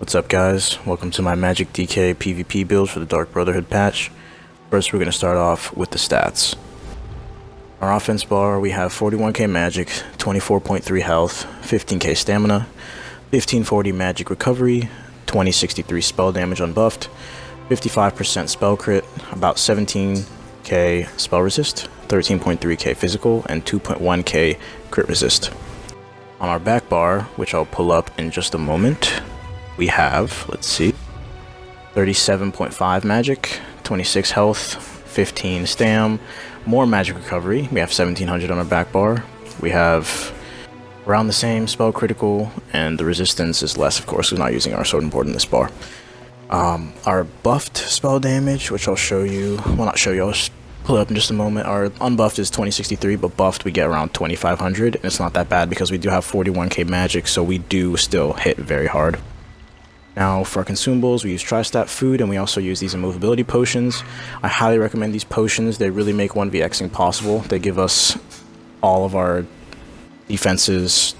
What's up, guys? Welcome to my Magicka DK PvP build for the Dark Brotherhood patch. First, we're going to start off with the stats. Our offense bar, we have 41k magic, 24.3 health, 15k stamina, 1540 magic recovery, 2063 spell damage unbuffed, 55% spell crit, about 17k spell resist, 13.3k physical, and 2.1k crit resist. On our back bar, which I'll pull up in just a moment, we have, let's see, 37.5 magic, 26 health, 15 stam, more magic recovery. We have 1700 on our back bar. We have around the same spell critical, and the resistance is less, of course. We're not using our sword and board in this bar. Our buffed spell damage, which I'll show you, well, not show you, I'll just pull it up in just a moment. Our unbuffed is 2063, but buffed we get around 2500, and it's not that bad because we do have 41k magic, so we do still hit very hard. Now, for our consumables, we use Tri-Stat food, and we also use these immovability potions. I highly recommend these potions. They really make 1vxing possible. They give us all of our defenses.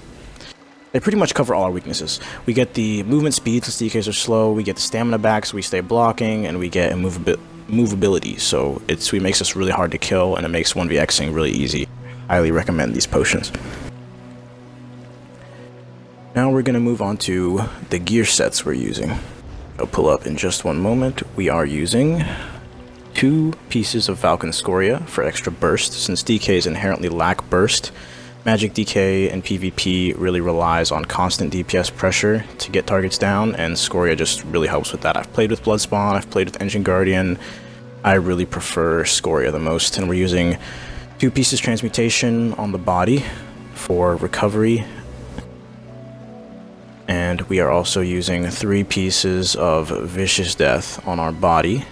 They pretty much cover all our weaknesses. We get the movement speed since DKs are slow, we get the stamina back so we stay blocking, and we get movability, so it makes us really hard to kill, and it makes 1vxing really easy. Highly recommend these potions. Now we're going to move on to the gear sets we're using. I'll pull up in just one moment. We are using 2 pieces of Falcon Scoria for extra burst. Since DKs inherently lack burst, Magicka DK and PvP really relies on constant DPS pressure to get targets down, and Scoria just really helps with that. I've played with Bloodspawn, I've played with Engine Guardian. I really prefer Scoria the most, and we're using 2 pieces Transmutation on the body for recovery. And we are also using 3 pieces of Vicious Death on our body.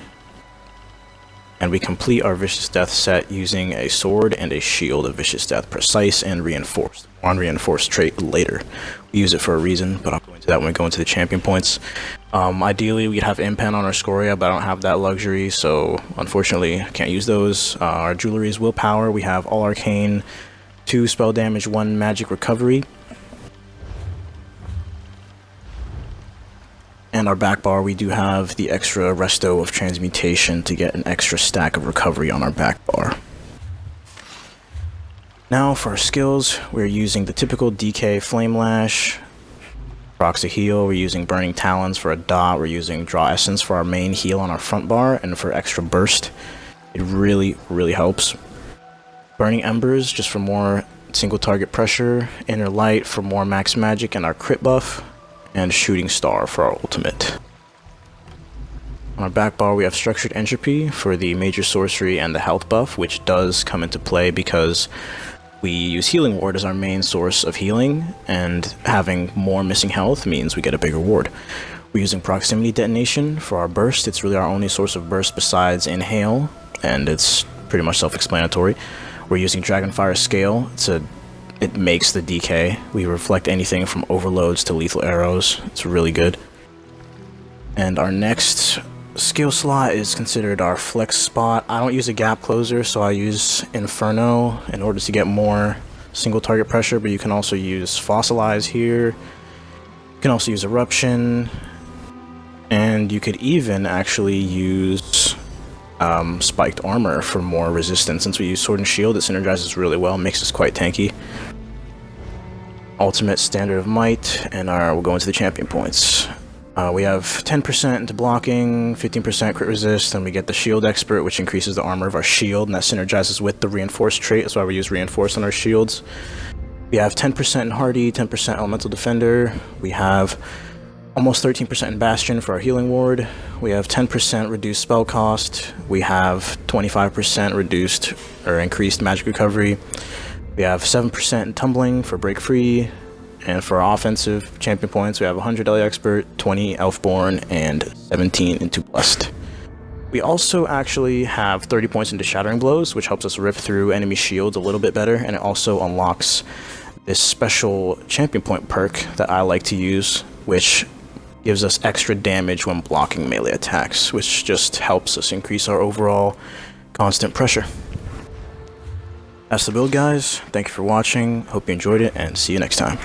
And we complete our Vicious Death set using a sword and a shield of Vicious Death, precise and reinforced. On reinforced trait later. We use it for a reason, but I'll go into that when we go into the champion points. Ideally, we'd have Impen on our Scoria, but I don't have that luxury, so unfortunately, I can't use those. Our jewelry is Willpower. We have All Arcane, 2 spell damage, 1 magic recovery. And our back bar, we do have the extra resto of Transmutation to get an extra stack of recovery on our back bar. Now for our skills, we're using the typical DK Flame Lash, Proxy Heal, we're using Burning Talons for a dot, we're using Draw Essence for our main heal on our front bar, and for extra burst, it really helps. Burning Embers, just for more single target pressure, Inner Light for more max magic and our crit buff, and Shooting Star for our ultimate. On our back bar, we have Structured Entropy for the major sorcery and the health buff, which does come into play because we use Healing Ward as our main source of healing, and having more missing health means we get a bigger ward. We're using Proximity Detonation for our burst. It's really our only source of burst besides Inhale, and it's pretty much self-explanatory. We're using Dragonfire Scale. It makes the DK. We reflect anything from overloads to lethal arrows. It's really good. And our next skill slot is considered our flex spot. I don't use a gap closer, so I use Inferno in order to get more single target pressure, but you can also use Fossilize here. You can also use Eruption, and you could even actually use Spiked Armor for more resistance. Since we use Sword and Shield, it synergizes really well, makes us quite tanky. Ultimate, Standard of Might, and we'll go into the champion points. We have 10% into blocking, 15% crit resist, and we get the Shield Expert, which increases the armor of our shield, and that synergizes with the Reinforced trait. That's why we use Reinforce on our shields. We have 10% in Hardy, 10% Elemental Defender. We have almost 13% in Bastion for our healing ward. We have 10% reduced spell cost. We have 25% reduced or increased magic recovery. We have 7% in Tumbling for break free. And for our offensive champion points, we have 100 Ellie Expert, 20 Elfborn, and 17 into Blessed. We also actually have 30 points into Shattering Blows, which helps us rip through enemy shields a little bit better, and it also unlocks this special champion point perk that I like to use, which gives us extra damage when blocking melee attacks, which just helps us increase our overall constant pressure. That's the build, guys. Thank you for watching. Hope you enjoyed it, and see you next time.